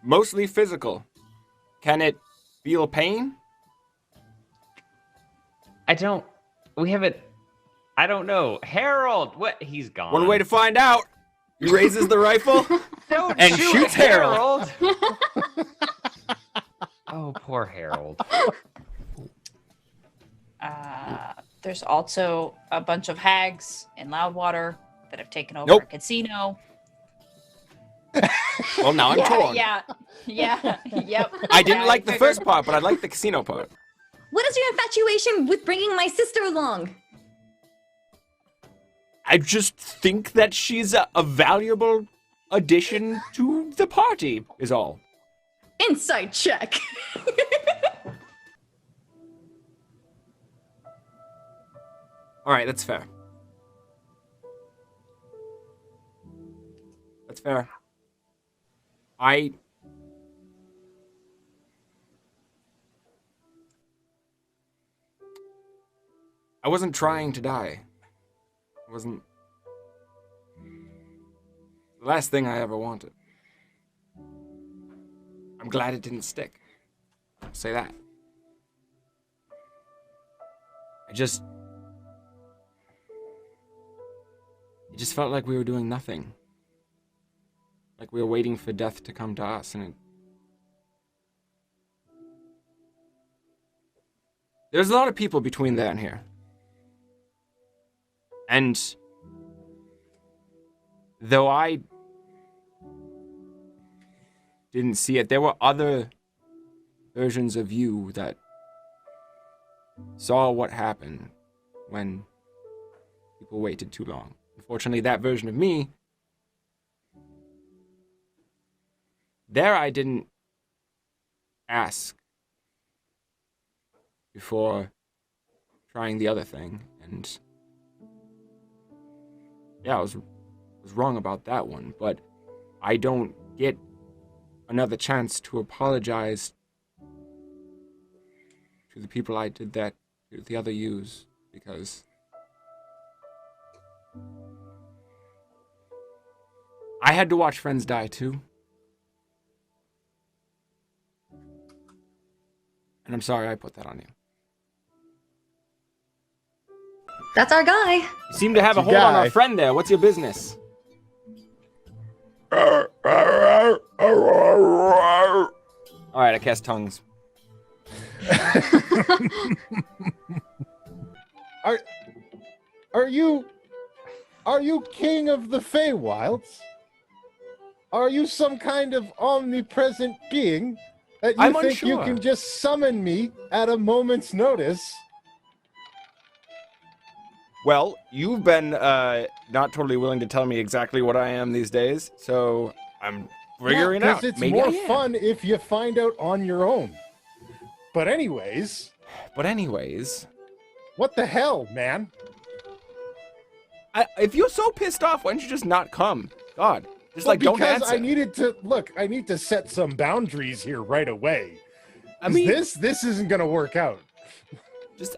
Mostly physical. Can it feel pain? I don't know. Harold, what? He's gone. One way to find out. He raises the rifle and shoots Harold. Oh, poor Harold. There's also a bunch of hags in Loudwater that have taken over a casino. Well, now I'm torn. Yep. I didn't like the first part, but I like the casino part. What is your infatuation with bringing my sister along? I just think that she's a valuable addition to the party, is all. Insight check. All right, that's fair. That's fair. I wasn't trying to die. It wasn't the last thing I ever wanted. I'm glad it didn't stick. I'll say that. It just felt like we were doing nothing. Like we were waiting for death to come to us, and there's a lot of people between there and here. And though I didn't see it, there were other versions of you that saw what happened when people waited too long. Unfortunately, that version of me, there I didn't ask before trying the other thing, and yeah, I was wrong about that one, but I don't get another chance to apologize to the people I did that to, the other yous, because I had to watch friends die too. And I'm sorry I put that on you. That's our guy. You seem to have a hold on our friend there. What's your business? Alright, I cast tongues. Are you king of the Feywilds? Are you some kind of omnipresent being that you think you can just summon me at a moment's notice? Well, you've been not totally willing to tell me exactly what I am these days, so I'm figuring it out. Because it's more fun if you find out on your own. But anyways, what the hell, man? If you're so pissed off, why don't you just not come? God, just don't answer. Because I need to set some boundaries here right away. I mean, this isn't gonna work out. Just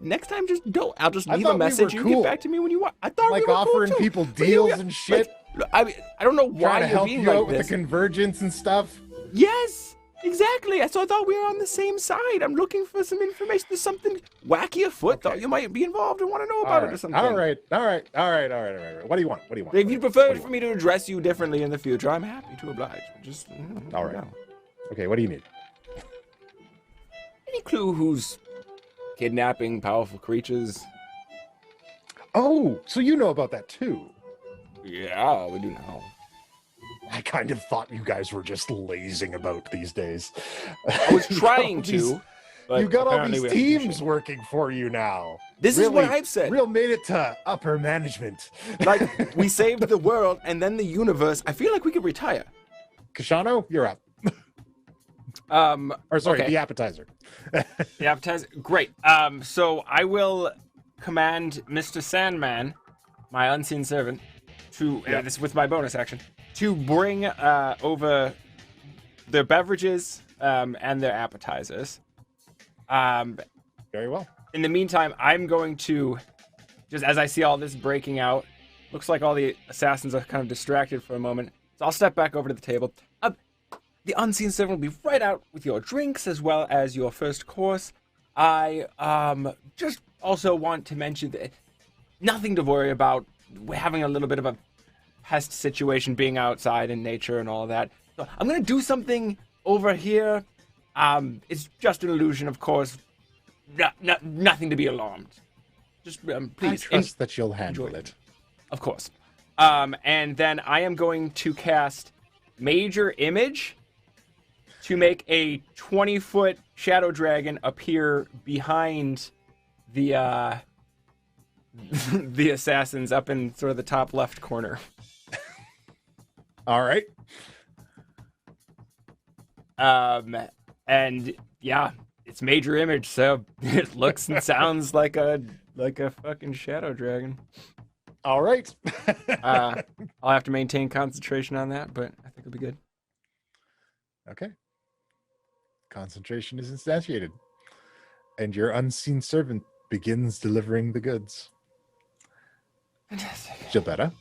next time, just don't. I'll just leave a message. You get back to me when you want. I thought like we were offering cool too. people deals and shit. Like, I don't know why you're help being you out like with the convergence and stuff. Yes, exactly. So I thought we were on the same side. I'm looking for some information. There's something wacky afoot. Thought you might be involved and want to know about it or something. All right. What do you want? If you prefer for me to address you differently in the future, I'm happy to oblige. Just all right. Okay, what do you need? Any clue who's kidnapping powerful creatures? Oh, so you know about that too? Yeah, we do know. I kind of thought you guys were just lazing about these days. I was trying to. But you got all these teams working for you now. This is what I've said. Real made it to upper management. Like, we saved the world and then the universe. I feel like we could retire. Koshano, you're up. The appetizer. The appetizer. Great. So I will command Mr. Sandman, my unseen servant, to this with my bonus action, to bring over their beverages and their appetizers. Very well. In the meantime, I'm going to, just as I see all this breaking out, looks like all the assassins are kind of distracted for a moment. So I'll step back over to the table. the unseen servant will be right out with your drinks as well as your first course. I just also want to mention that nothing to worry about. We're having a little bit of a pest situation being outside in nature and all of that. So I'm going to do something over here. It's just an illusion, of course. Nothing to be alarmed. Just please. I trust that you'll handle it. Of course. And then I am going to cast Major Image to make a 20-foot shadow dragon appear behind the the assassins up in sort of the top left corner. All right. And yeah, it's Major Image, so it looks and sounds like a fucking shadow dragon. All right. I'll have to maintain concentration on that, but I think it'll be good. Okay. Concentration is instantiated, and your unseen servant begins delivering the goods. Fantastic. Gilbetta.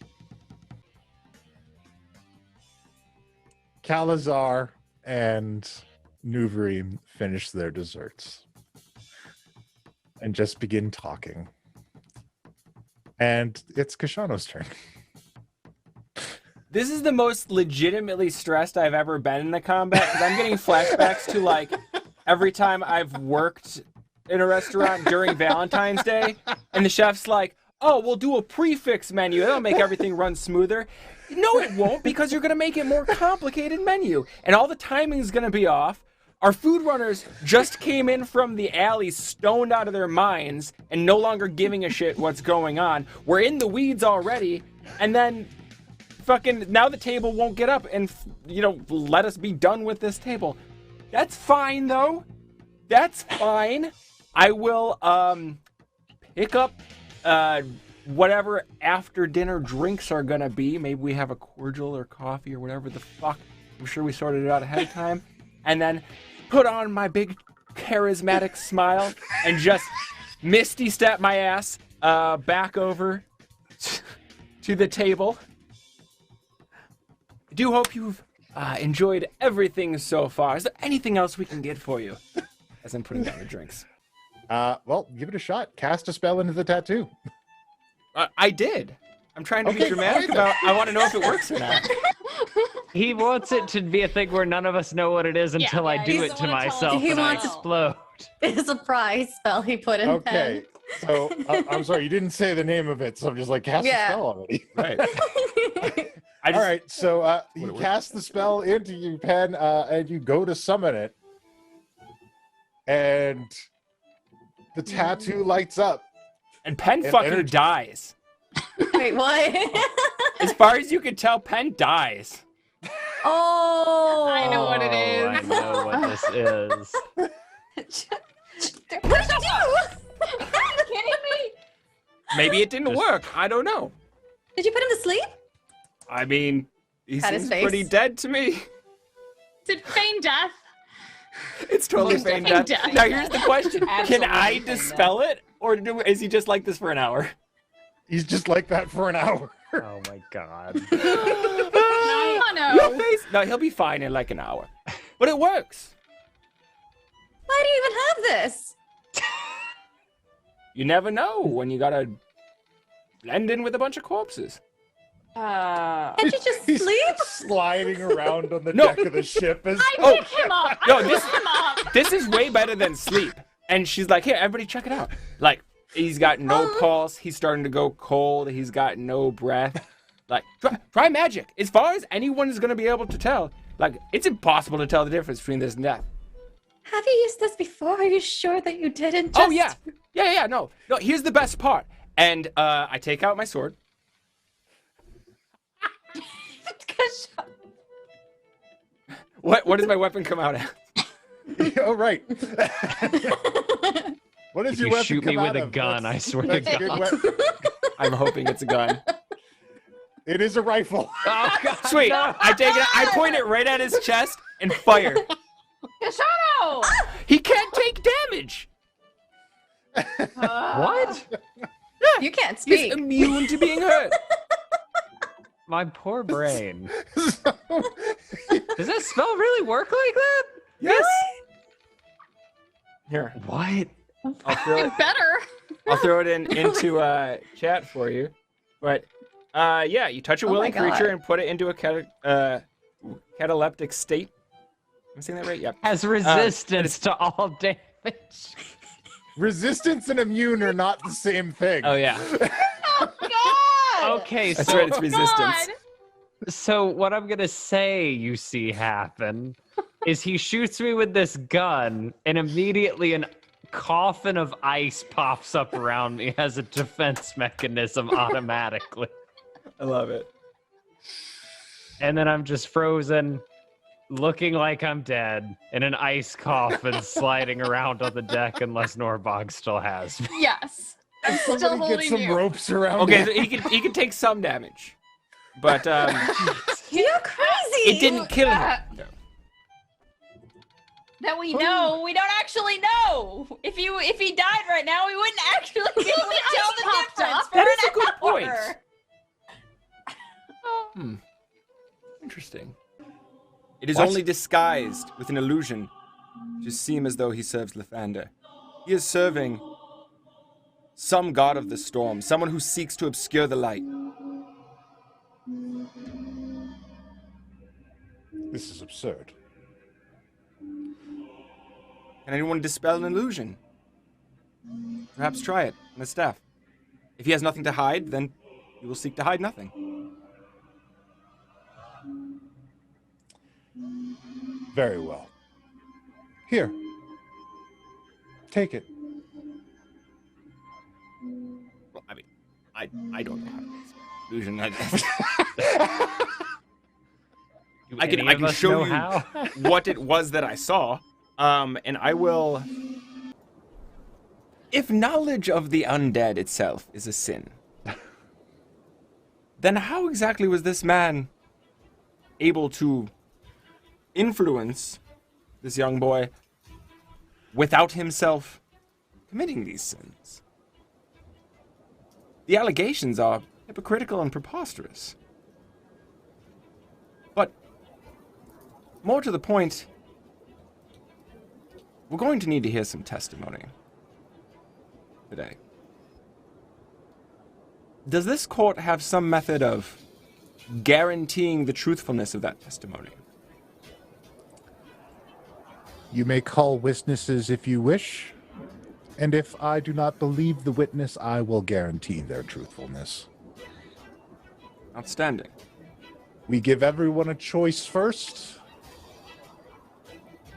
Calazar and Nuvarim finish their desserts and just begin talking. And it's Koshano's turn. This is the most legitimately stressed I've ever been in a combat, because I'm getting flashbacks to, like, every time I've worked in a restaurant during Valentine's Day, and the chef's like, oh, we'll do a prefix menu. That'll make everything run smoother. No, it won't, because you're going to make it more complicated menu, and all the timing's going to be off. Our food runners just came in from the alley stoned out of their minds and no longer giving a shit what's going on. We're in the weeds already, and then fucking now the table won't get up and, you know, let us be done with this table. That's fine, though. That's fine. I will pick up whatever after dinner drinks are gonna be. Maybe we have a cordial or coffee or whatever the fuck. I'm sure we sorted it out ahead of time. And then put on my big charismatic smile and just misty step my ass back over to the table. I do hope you've enjoyed everything so far. Is there anything else we can get for you? As I'm putting down the drinks. Well, give it a shot. Cast a spell into the tattoo. I did. I'm trying to be Okay, dramatic fine. about. I want to know if it works or not. He wants it to be a thing where none of us know what it is until I yeah, do he it doesn't to wanna tell us. myself He and I wants it- explode. It's a surprise spell he put in Okay. So, I'm sorry, you didn't say the name of it, so I'm just like, cast Yeah. the spell already. Right. pen. I just, All right, so you Would it cast the spell into your pen, and you go to summon it, and the tattoo lights up. And Penn And fucking energy. dies. Wait, what? As far as you can tell, Penn dies. Oh. I know what it Oh, I is. know what this is. What did you do? Are you kidding me? Maybe it didn't work. I don't know. Did you put him to sleep? I mean, he Had his seems face. pretty dead to me. Is it feign death? It's totally Most feigned definitely death. death. Now here's the question: Can Absolutely I feigned dispel it, or is he just like this for an hour? He's just like that for an hour. Oh my god. Your face? No, he'll be fine in like an hour. But it works. Why do you even have this? You never know when you gotta blend in with a bunch of corpses. Can't you just He's sleep? sliding around on the No. deck of the ship as I pick him up. No, I this- pick him up. This is way better than sleep. And she's like, here, everybody check it out. Like, he's got no pulse. He's starting to go cold. He's got no breath. Like, try magic. As far as anyone is going to be able to tell, like, it's impossible to tell the difference between this and death. Have you used this before? Are you sure that you didn't just... Oh, yeah. Yeah, no. No, here's the best part. And I take out my sword. What does my weapon come out at? Oh, right. What does If your you weapon shoot come me with out a of? gun, I swear to That's a good God. weapon. I'm hoping it's a gun. It is a rifle. Oh god. Sweet. no. I take it. I point it right at his chest and fire. Koshano! He can't take damage. What? You can't He's speak. immune to being hurt. My poor brain. So, Does that spell really work like that? Yes. Here, What? I'll throw it. Better. I'll throw it into chat for you. But yeah, you touch a Oh my willing creature God. and put it into a cataleptic state. Am I saying that right? Yep. Has resistance to all damage. resistance and immune are not the same thing. Oh yeah, Okay, that's so right. It's resistance. So what I'm gonna say you see happen is he shoots me with this gun, and immediately an coffin of ice pops up around me as a defense mechanism automatically. I love it. And then I'm just frozen, looking like I'm dead, in an ice coffin sliding around on the deck unless Norbog still has me. Yes. I'm still Somebody get holding some you. ropes around. Okay, him. so he can take some damage, but You're crazy. it didn't kill him. No. That we know. We don't actually know. If he died right now, we wouldn't actually be able to tell the popped difference up. for That an is a good point. hour. Interesting. It is What? only disguised with an illusion to seem as though he serves Lathander. He is serving some god of the storm, someone who seeks to obscure the light. This is absurd. Can anyone dispel an illusion? Perhaps try it on his staff. If he has nothing to hide, then he will seek to hide nothing. Very well. Here. Take it. Well, I mean, I don't know how to dispel illusion. I can show you how. what it was that I saw, and I will. If knowledge of the undead itself is a sin, then how exactly was this man able to influence this young boy without himself committing these sins? The allegations are hypocritical and preposterous. But more to the point, we're going to need to hear some testimony today. Does this court have some method of guaranteeing the truthfulness of that testimony? You may call witnesses if you wish, and if I do not believe the witness, I will guarantee their truthfulness. Outstanding. We give everyone a choice first.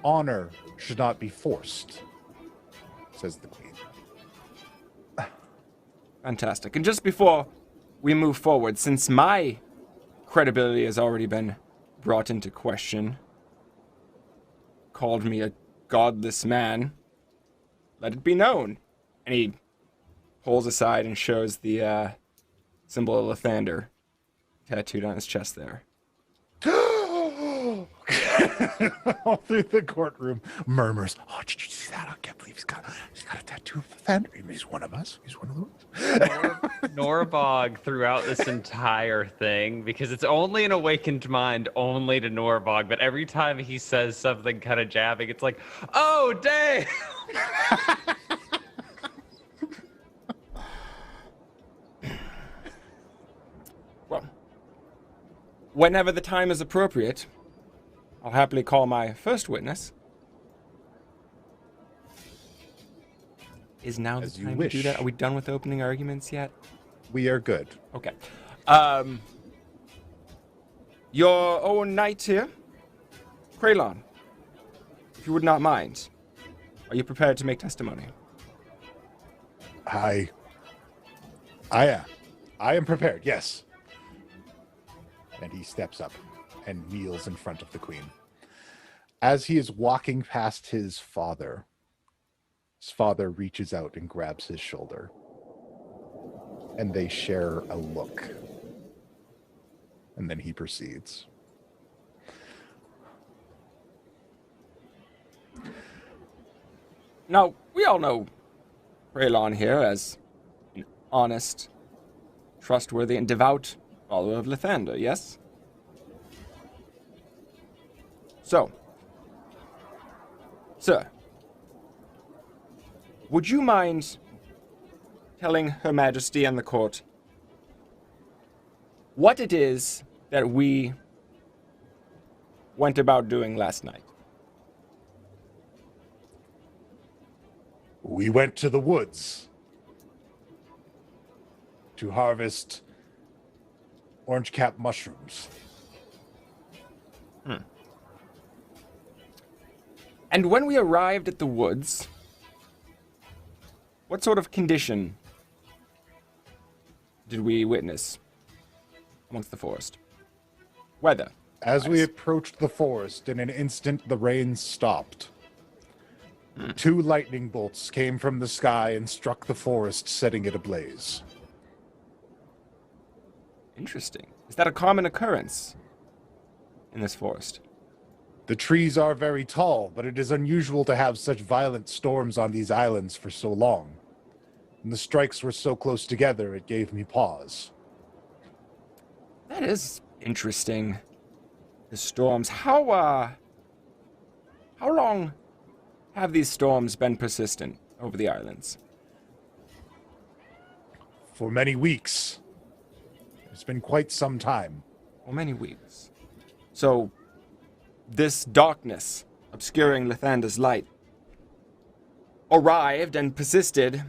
Honor should not be forced, says the queen. Fantastic. And just before we move forward, since my credibility has already been brought into question, called me a godless man, let it be known. And he pulls aside and shows the symbol of Lathander tattooed on his chest there. All through the courtroom, murmurs. Oh, did you see that? I can't believe he's got a tattoo of the Thunder. He's one of us. He's one of those. Norbog throughout this entire thing, because it's only an awakened mind only to Norbog, but every time he says something kind of jabbing, it's like, oh, dang! Well, whenever the time is appropriate, I'll happily call my first witness. Is now the As you time to wish. do that? Are we done with opening arguments yet? We are good. Okay. Your own knight here, Kraylon, if you would not mind, are you prepared to make testimony? I am prepared, yes. And he steps up and kneels in front of the queen. As he is walking past his father reaches out and grabs his shoulder. And they share a look. And then he proceeds. Now, we all know Kraylon here as an honest, trustworthy, and devout Follower of Lathander, yes? So, sir, would you mind telling Her Majesty and the court what it is that we went about doing last night? We went to the woods to harvest orange cap mushrooms. And when we arrived at the woods, what sort of condition did we witness amongst the forest? Weather. As we approached the forest, in an instant the rain stopped. 2 lightning bolts came from the sky and struck the forest, setting it ablaze. Interesting. Is that a common occurrence in this forest? The trees are very tall, but it is unusual to have such violent storms on these islands for so long. And the strikes were so close together, it gave me pause. That is interesting. The storms. How long have these storms been persistent over the islands? For many weeks. It's been quite some time. Well, many weeks. So, this darkness obscuring Lathander's light arrived and persisted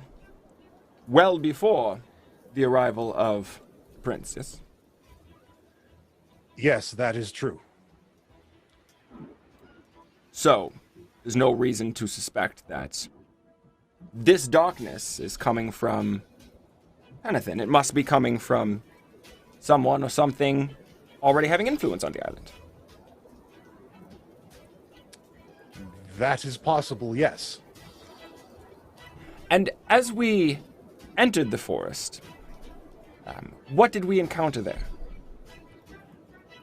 well before the arrival of the prince, yes? Yes, that is true. So, there's no reason to suspect that this darkness is coming from anything. It must be coming from someone or something already having influence on the island. That is possible, yes. And as we entered the forest, what did we encounter there?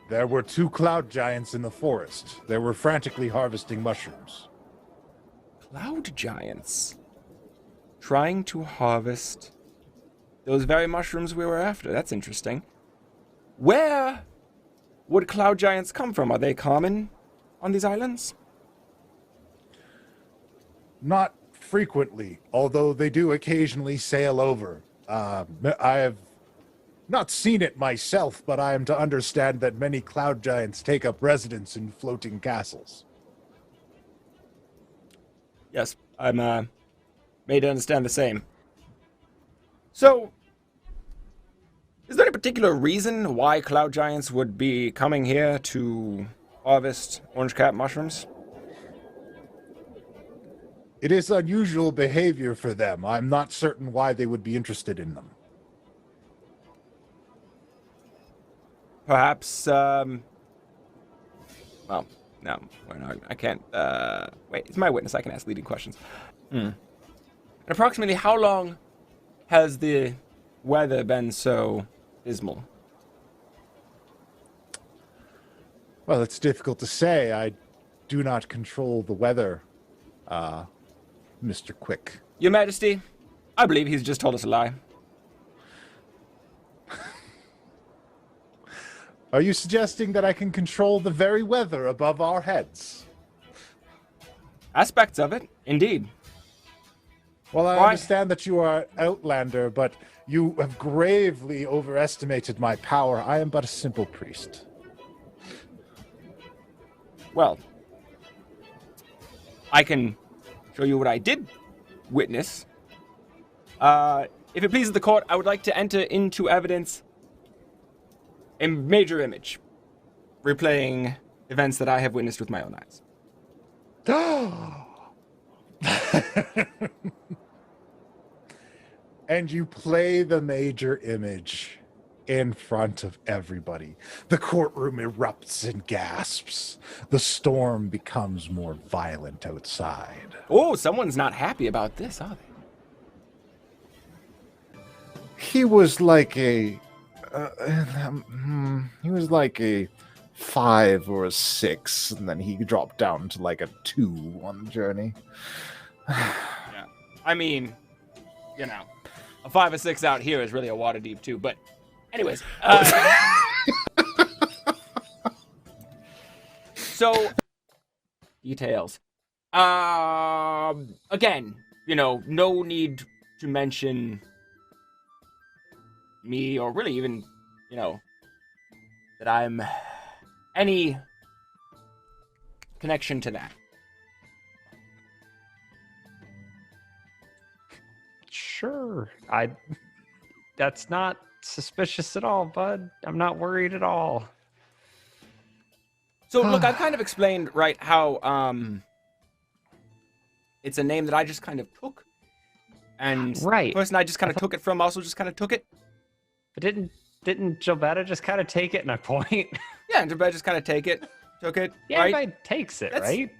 There were 2 cloud giants in the forest. They were frantically harvesting mushrooms. Cloud giants trying to harvest those very mushrooms we were after. That's interesting. Where would cloud giants come from? Are they common on these islands? Not frequently, although they do occasionally sail over. I have not seen it myself, but I am to understand that many cloud giants take up residence in floating castles. Yes, I'm made to understand the same. So, is there any particular reason why cloud giants would be coming here to harvest orange cap mushrooms? It is unusual behavior for them. I'm not certain why they would be interested in them. Perhaps, well, no, I can't, wait, it's my witness, I can ask leading questions. And approximately how long has the weather been so dismal? Well, it's difficult to say. I do not control the weather, Mr. Quick. Your Majesty, I believe he's just told us a lie. Are you suggesting that I can control the very weather above our heads? Aspects of it, indeed. Well, I Why? understand that you are Outlander, but you have gravely overestimated my power. I am but a simple priest. Well, I can show you what I did witness. If it pleases the court, I would like to enter into evidence a major image, replaying events that I have witnessed with my own eyes. And you play the major image in front of everybody. The courtroom erupts and gasps. The storm becomes more violent outside. Oh, someone's not happy about this, are they? He was like a 5 or a 6, and then he dropped down to like a 2 on the journey. Yeah. I mean, you know, a 5 or 6 out here is really a water deep too, but Anyways, so details. Again, no need to mention me or really even, that I'm any connection to that. Sure. That's not suspicious at all, bud. I'm not worried at all. So look, I've kind of explained, right, how it's a name that I just kind of took. And right. the person I just kind of took it from also just kind of took it. But didn't Jobetta just kind of take it and I point? Yeah, and Jobetta just kind of took it. Yeah, right? everybody takes it, right?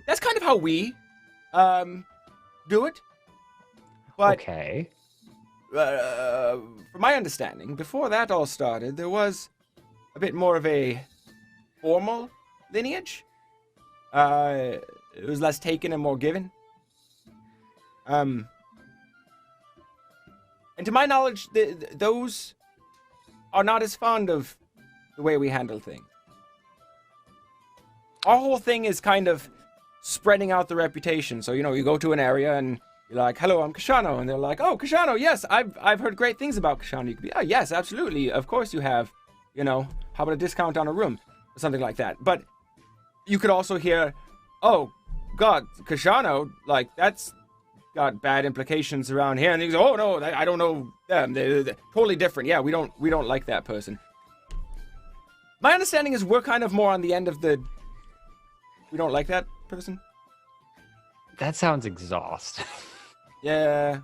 That's kind of how we do it. But okay. From my understanding, before that all started, there was a bit more of a formal lineage. It was less taken and more given. And to my knowledge, those are not as fond of the way we handle things. Our whole thing is kind of spreading out the reputation. So, you go to an area and you're like, hello, I'm Koshano. And they're like, oh, Koshano, yes, I've heard great things about Koshano. You could be, oh, yes, absolutely. Of course you have. How about a discount on a room? Or something like that. But you could also hear, oh, God, Koshano, that's got bad implications around here. And you go, oh, no, I don't know them. They're totally different. Yeah, we don't like that person. My understanding is we're kind of more on the end of the, we don't like that person. That sounds exhausting. Yeah.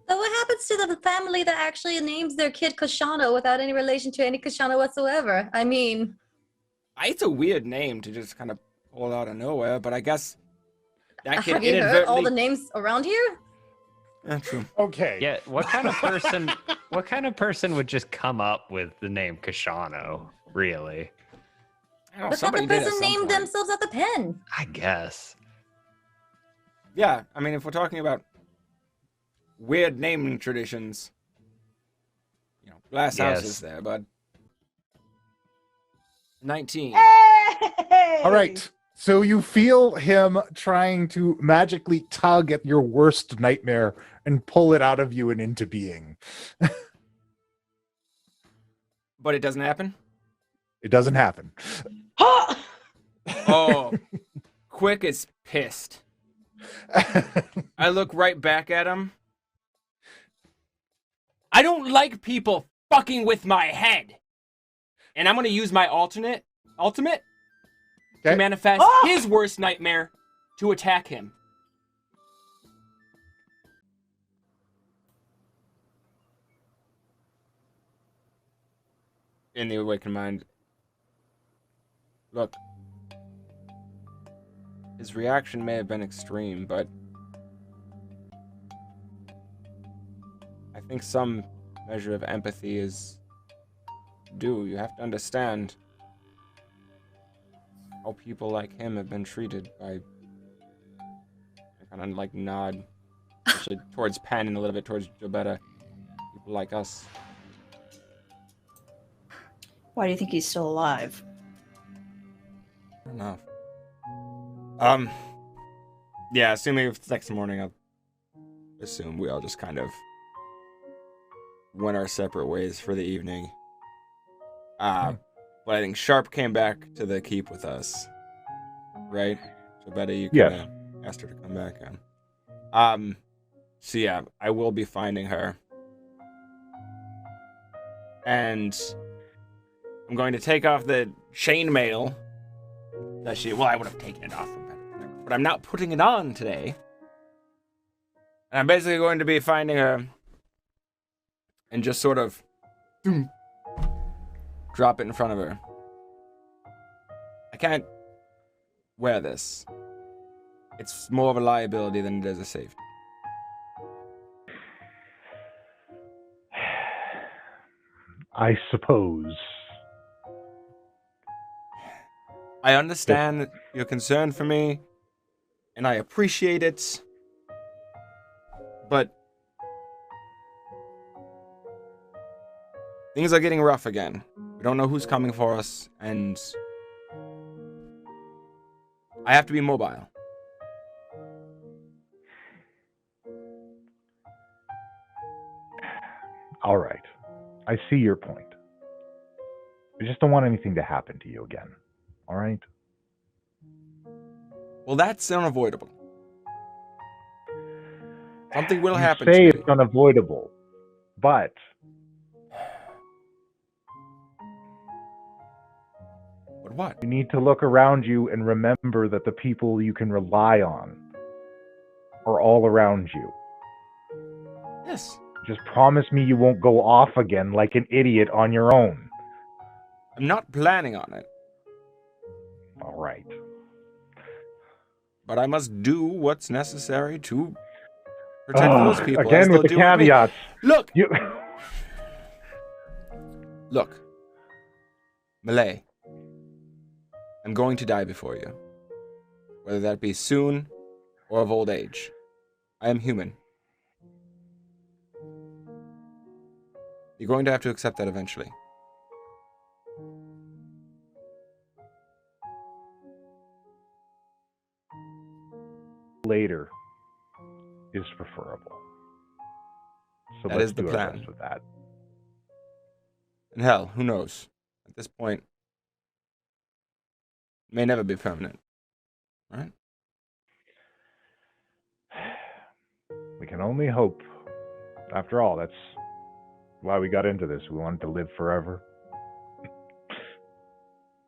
So what happens to the family that actually names their kid Koshano without any relation to any Koshano whatsoever? I mean... It's a weird name to just kind of pull out of nowhere, but I guess that kid Have you heard all the names around here? Yeah, true. Okay. Yeah, what kind of person would just come up with the name Koshano, really? I don't know, But that the person named themselves at the pen. I guess. Yeah, I mean, if we're talking about weird naming traditions, glass houses there, bud. 19. Hey! All right. So you feel him trying to magically tug at your worst nightmare and pull it out of you and into being. But it doesn't happen? It doesn't happen. Oh, Quick is pissed. I look right back at him. I don't like people fucking with my head. And I'm going to use my ultimate to manifest his worst nightmare to attack him. In the awakened mind. Look. His reaction may have been extreme, but I think some measure of empathy is due. You have to understand how people like him have been treated by... I kind of nod, especially towards Penn and a little bit towards Jobetta. People like us. Why do you think he's still alive? I don't know. Yeah, assuming it's next morning, I'll assume we all just kind of went our separate ways for the evening. But I think Sharp came back to the keep with us, right? So Betty, you kind of asked her to come back on. So yeah, I will be finding her. And I'm going to take off the chainmail that I would have taken it off from Betty, but I'm not putting it on today. And I'm basically going to be finding her and just sort of drop it in front of her. I can't wear this. It's more of a liability than it is a safety. I suppose. I understand your concern for me, and I appreciate it, but Things are getting rough again. We don't know who's coming for us, and I have to be mobile. All right. I see your point. I just don't want anything to happen to you again. All right? Well, that's unavoidable. Something will happen You to say me. it's unavoidable, but But what? you need to look around you and remember that the people you can rely on are all around you. Yes. Just promise me you won't go off again like an idiot on your own. I'm not planning on it. All right. But I must do what's necessary to protect those people. Again as with the they'll do with me. caveats. Look! You... Look. Malay. I'm going to die before you. Whether that be soon or of old age. I am human. You're going to have to accept that eventually. Later is preferable. So That let's is the do our plan. best with that. And hell, who knows? At this point, it may never be permanent. Right? We can only hope. After all, that's why we got into this. We wanted to live forever.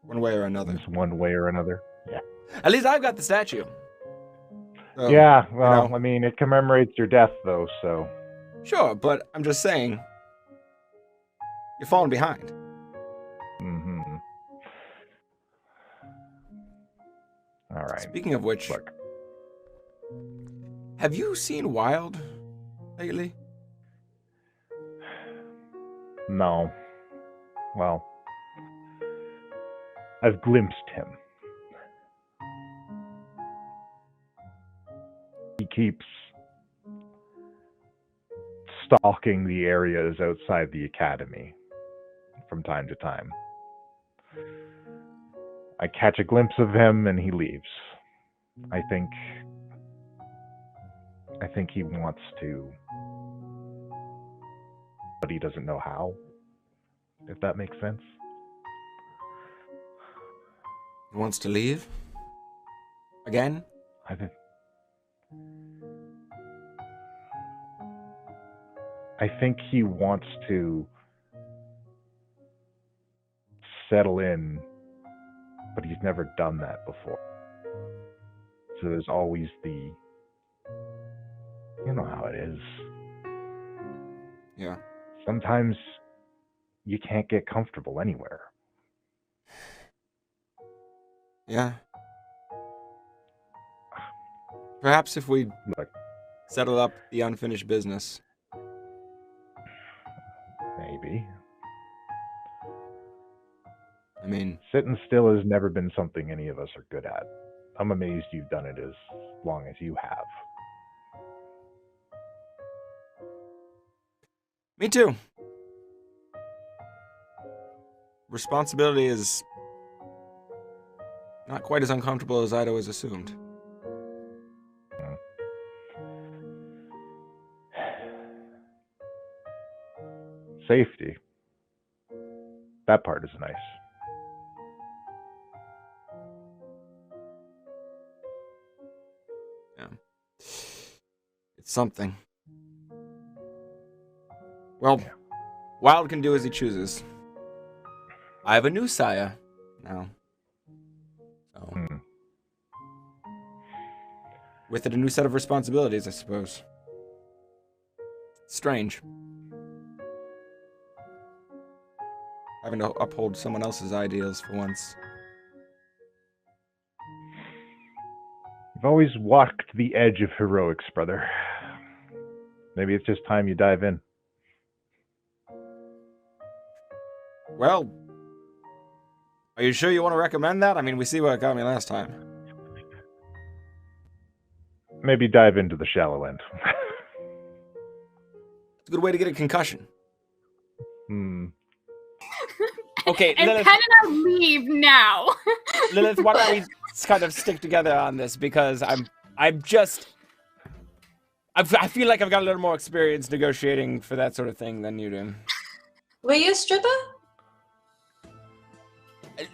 One way or another. Just one way or another. Yeah. At least I've got the statue. So, Yeah, well, you know. I mean, it commemorates your death, though, so... Sure, but I'm just saying, you're falling behind. Mm-hmm. All right. Speaking of which, Look. Have you seen Wild lately? No. Well, I've glimpsed him. He keeps stalking the areas outside the academy from time to time. I catch a glimpse of him and he leaves. I think he wants to, but he doesn't know how, if that makes sense. He wants to leave? Again? I think he wants to settle in, but he's never done that before. So there's always the, you know how it is. Yeah. Sometimes you can't get comfortable anywhere. Yeah. Perhaps if we settle up the unfinished business. Maybe. I mean, sitting still has never been something any of us are good at. I'm amazed you've done it as long as you have. Me too. Responsibility is not quite as uncomfortable as I'd always assumed. Safety. That part is nice. Yeah. It's something. Well, Wild can do as he chooses. I have a new sire now. So, with it, a new set of responsibilities, I suppose. Strange. Having to uphold someone else's ideals for once. You've always walked the edge of heroics, brother. Maybe it's just time you dive in. Well, are you sure you want to recommend that? I mean, we see what it got me last time. Maybe dive into the shallow end. It's a good way to get a concussion. Okay, And Lilith, Pen and I leave now. Lilith, why don't we kind of stick together on this, because I'm just I feel like I've got a little more experience negotiating for that sort of thing than you do. Were you a stripper?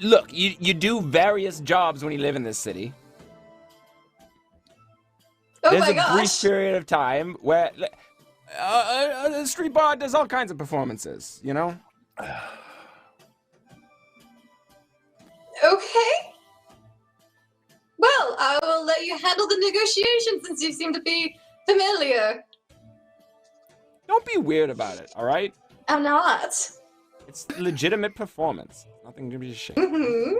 Look, you do various jobs when you live in this city. Oh There's my a brief gosh. period of time where a street bar does all kinds of performances, you know? Okay. Well, I will let you handle the negotiation since you seem to be familiar. Don't be weird about it, all right? I'm not. It's legitimate performance. Nothing to be ashamed. Mm-hmm.